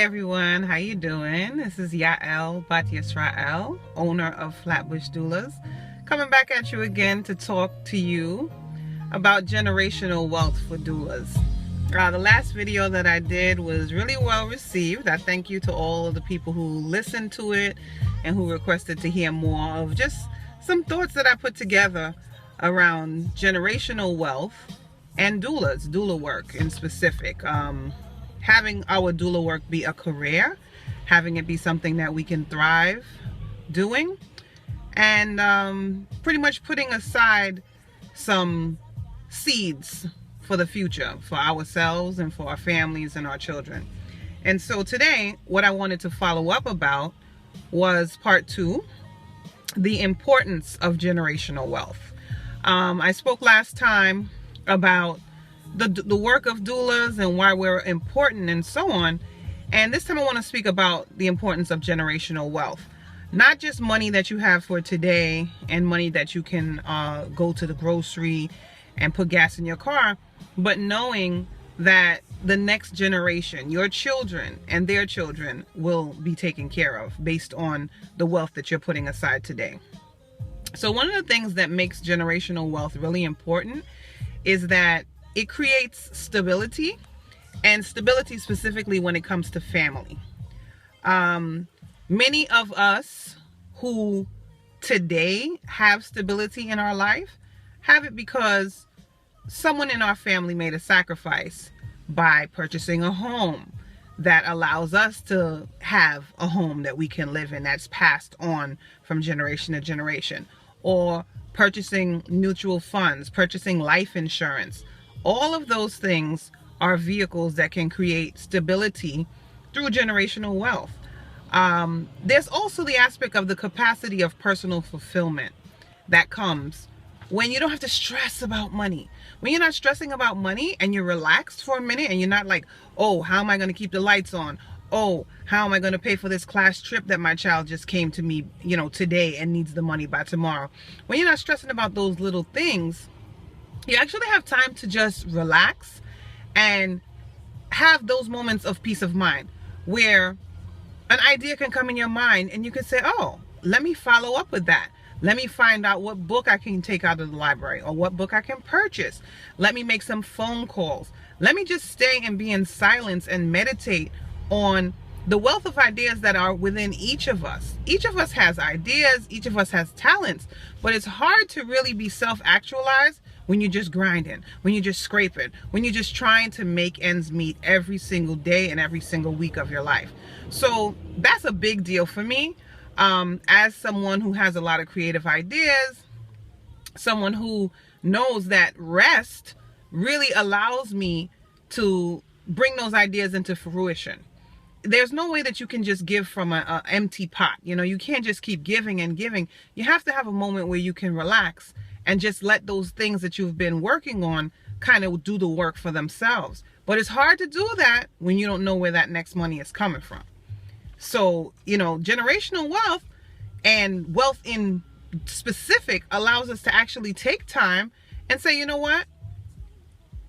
everyone, how you doing? This is Yael Bat Yisrael, owner of Flatbush Doulas, coming back at you again to talk to you about generational wealth for doulas. The last video that I did was really well received. I thank you to all of the people who listened to it and who requested to hear more of just some thoughts that I put together around generational wealth and doulas, doula work in specific. Having our doula work be a career, having it be something that we can thrive doing, and pretty much putting aside some seeds for the future, for ourselves and for our families and our children. And so today, what I wanted to follow up about was part 2, the importance of generational wealth. I spoke last time about the work of doulas and why we're important and so on. And this time I want to speak about the importance of generational wealth. Not just money that you have for today and money that you can go to the grocery and put gas in your car, but knowing that the next generation, your children and their children, will be taken care of based on the wealth that you're putting aside today. So one of the things that makes generational wealth really important is that it creates stability, and stability specifically when it comes to family. Many of us who today have stability in our life have it because someone in our family made a sacrifice by purchasing a home that allows us to have a home that we can live in, that's passed on from generation to generation, or purchasing mutual funds, purchasing life insurance. All of those things are vehicles that can create stability through generational wealth. There's also the aspect of the capacity of personal fulfillment that comes when you don't have to stress about money. When you're not stressing about money and you're relaxed for a minute and you're not like, oh, how am I going to keep the lights on? Oh, how am I going to pay for this class trip that my child just came to me, today and needs the money by tomorrow? When you're not stressing about those little things, you actually have time to just relax and have those moments of peace of mind where an idea can come in your mind and you can say, oh, let me follow up with that. Let me find out what book I can take out of the library or what book I can purchase. Let me make some phone calls. Let me just stay and be in silence and meditate on the wealth of ideas that are within each of us. Each of us has ideas, each of us has talents, but it's hard to really be self-actualized when you're just grinding, when you're just scraping, when you're just trying to make ends meet every single day and every single week of your life. So that's a big deal for me. As someone who has a lot of creative ideas, someone who knows that rest really allows me to bring those ideas into fruition. There's no way that you can just give from an empty pot. You can't just keep giving and giving. You have to have a moment where you can relax and just let those things that you've been working on kind of do the work for themselves. But it's hard to do that when you don't know where that next money is coming from. So, generational wealth and wealth in specific allows us to actually take time and say, you know what?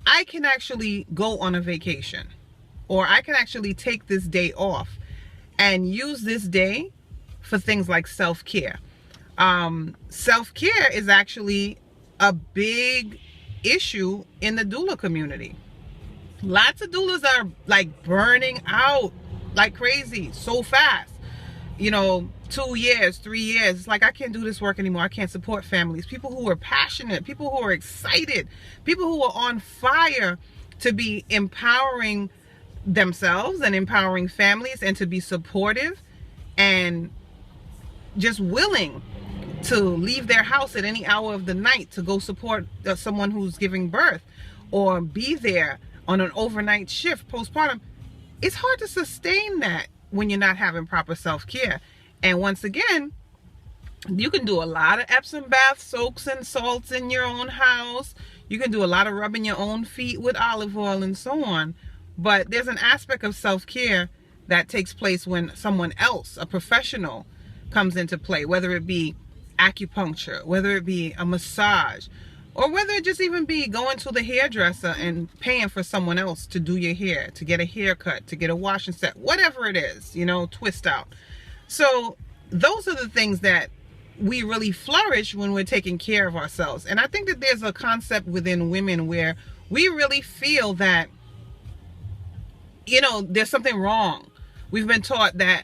I can actually go on a vacation, or I can actually take this day off and use this day for things like self-care. Self-care is actually a big issue in the doula community. Lots of doulas are like burning out like crazy so fast. 2 years, 3 years. It's like, I can't do this work anymore. I can't support families. People who are passionate, people who are excited, people who are on fire to be empowering themselves and empowering families and to be supportive and just willing to leave their house at any hour of the night to go support someone who's giving birth or be there on an overnight shift postpartum. It's hard to sustain that when you're not having proper self-care. And once again, you can do a lot of Epsom bath soaks and salts in your own house. You can do a lot of rubbing your own feet with olive oil and so on. But there's an aspect of self-care that takes place when someone else, a professional, comes into play, whether it be acupuncture, whether it be a massage, Or whether it just even be going to the hairdresser and paying for someone else to do your hair, to get a haircut, to get a wash and set, whatever it is, you know, twist out. So those are the things that we really flourish when we're taking care of ourselves. And I think that there's a concept within women where we really feel that, you know, there's something wrong. We've been taught that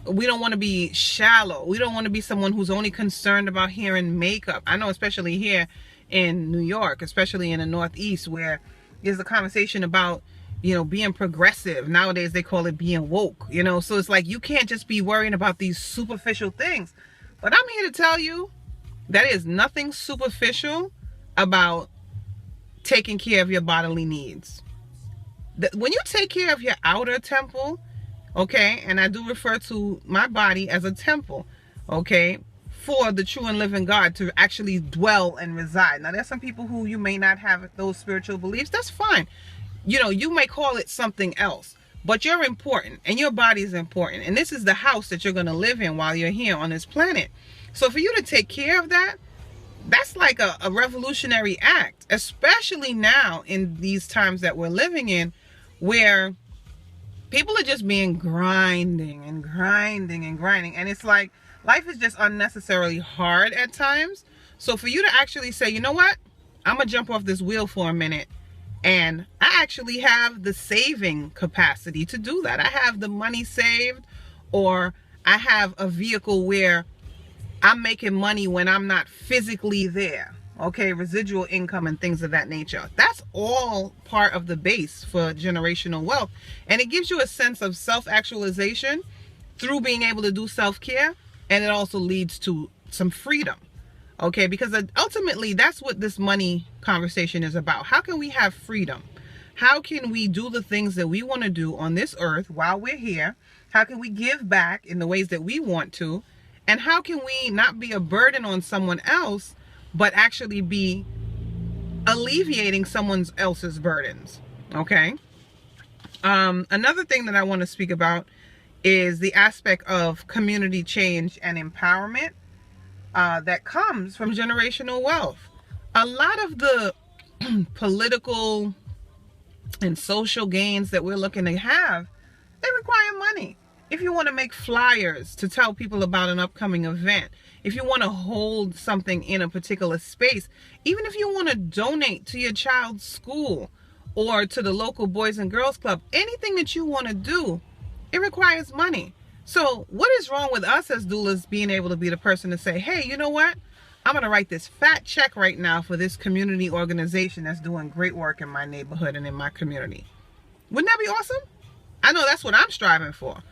we don't want to be shallow. We don't want to be someone who's only concerned about hair and makeup. I know, especially here in New York, especially in the Northeast, where there's a conversation about, you know, being progressive. Nowadays they call it being woke, you know. So it's like you can't just be worrying about these superficial things. But I'm here to tell you that is nothing superficial about taking care of your bodily needs. When you take care of your outer temple, okay, and I do refer to my body as a temple, okay, for the true and living God to actually dwell and reside. Now, there's some people who you may not have those spiritual beliefs. That's fine. You know, you may call it something else, but you're important and your body is important. And this is the house that you're going to live in while you're here on this planet. So for you to take care of that, that's like a revolutionary act, especially now in these times that we're living in, where people are just being grinding and grinding and grinding. And it's like life is just unnecessarily hard at times. So for you to actually say, you know what, I'm gonna jump off this wheel for a minute, and I actually have the saving capacity to do that. I have the money saved, or I have a vehicle where I'm making money when I'm not physically there. Okay, residual income and things of that nature. That's all part of the base for generational wealth. And it gives you a sense of self-actualization through being able to do self-care. And it also leads to some freedom. Okay, because ultimately that's what this money conversation is about. How can we have freedom? How can we do the things that we want to do on this earth while we're here? How can we give back in the ways that we want to? And how can we not be a burden on someone else, but actually be alleviating someone else's burdens? Okay. Another thing that I want to speak about is the aspect of community change and empowerment that comes from generational wealth. A lot of the political and social gains that we're looking to have, they require money. If you want to make flyers to tell people about an upcoming event, if you want to hold something in a particular space, even if you want to donate to your child's school or to the local Boys and Girls Club, anything that you want to do, it requires money. So what is wrong with us as doulas being able to be the person to say, hey, you know what? I'm going to write this fat check right now for this community organization that's doing great work in my neighborhood and in my community. Wouldn't that be awesome? I know that's what I'm striving for.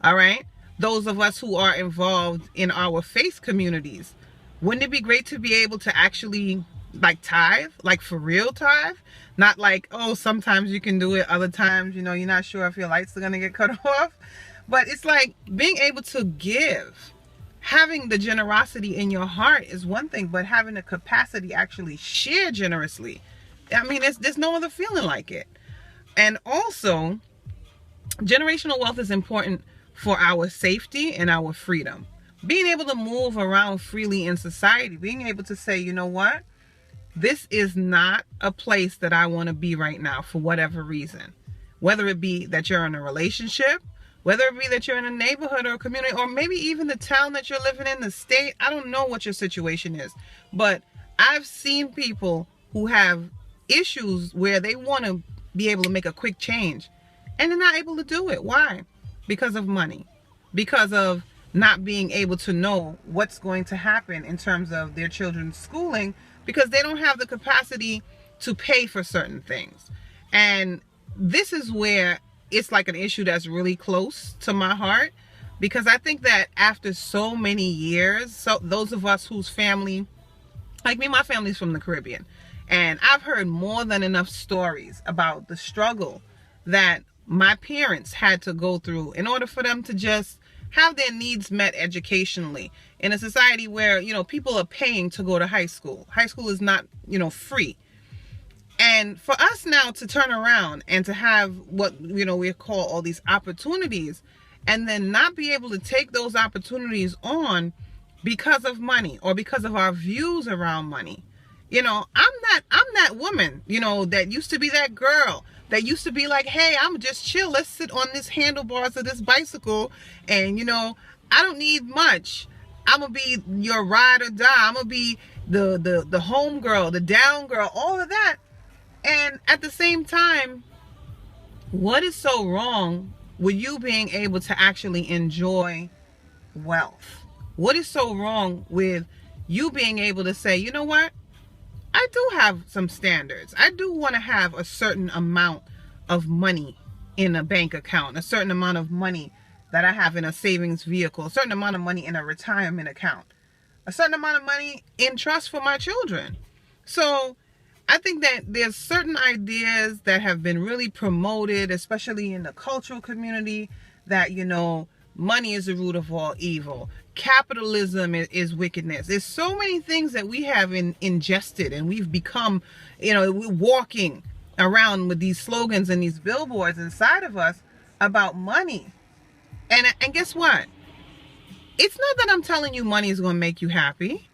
All right. Those of us who are involved in our faith communities, wouldn't it be great to be able to actually like tithe, like for real tithe? Not like, oh, sometimes you can do it, other times, you know, you're not sure if your lights are going to get cut off. But it's like being able to give, having the generosity in your heart is one thing, but having the capacity to actually share generously, I mean, there's no other feeling like it. And also, generational wealth is important for our safety and our freedom. Being able to move around freely in society, being able to say, you know what, this is not a place that I want to be right now for whatever reason. Whether it be that you're in a relationship, whether it be that you're in a neighborhood or a community, or maybe even the town that you're living in, the state. I don't know what your situation is, but I've seen people who have issues where they want to be able to make a quick change and they're not able to do it. Why? Because of money, because of not being able to know what's going to happen in terms of their children's schooling, because they don't have the capacity to pay for certain things. And this is where it's like an issue that's really close to my heart, because I think that after so many years, so those of us whose family, like me, my family's from the Caribbean, and I've heard more than enough stories about the struggle that my parents had to go through in order for them to just have their needs met educationally in a society where, you know, people are paying to go to high school. High school is not, you know, free. And for us now to turn around and to have what, you know, we call all these opportunities, and then not be able to take those opportunities on because of money or because of our views around money, You know, I'm that woman, you know, that used to be that girl that used to be like, hey, I'm just chill. Let's sit on this handlebars of this bicycle. And, you know, I don't need much. I'm going to be your ride or die. I'm going to be the home girl, the down girl, all of that. And at the same time, what is so wrong with you being able to actually enjoy wealth? What is so wrong with you being able to say, you know what? I do have some standards. I do want to have a certain amount of money in a bank account, a certain amount of money that I have in a savings vehicle, a certain amount of money in a retirement account, a certain amount of money in trust for my children. So I think that there's certain ideas that have been really promoted, especially in the cultural community, that, you know, money is the root of all evil. Capitalism is wickedness. There's so many things that we have ingested, and we've become, you know, we're walking around with these slogans and these billboards inside of us about money. And guess what? It's not that I'm telling you money is going to make you happy.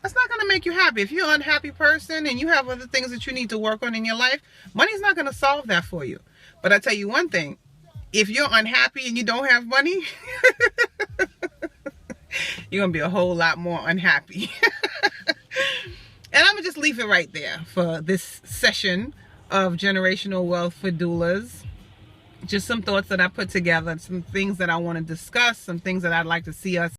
That's not going to make you happy. If you're an unhappy person and you have other things that you need to work on in your life, money's not going to solve that for you. But I tell you one thing, if you're unhappy and you don't have money, you're going to be a whole lot more unhappy. And I'm going to just leave it right there for this session of Generational Wealth for Doulas. Just some thoughts that I put together, some things that I want to discuss, some things that I'd like to see us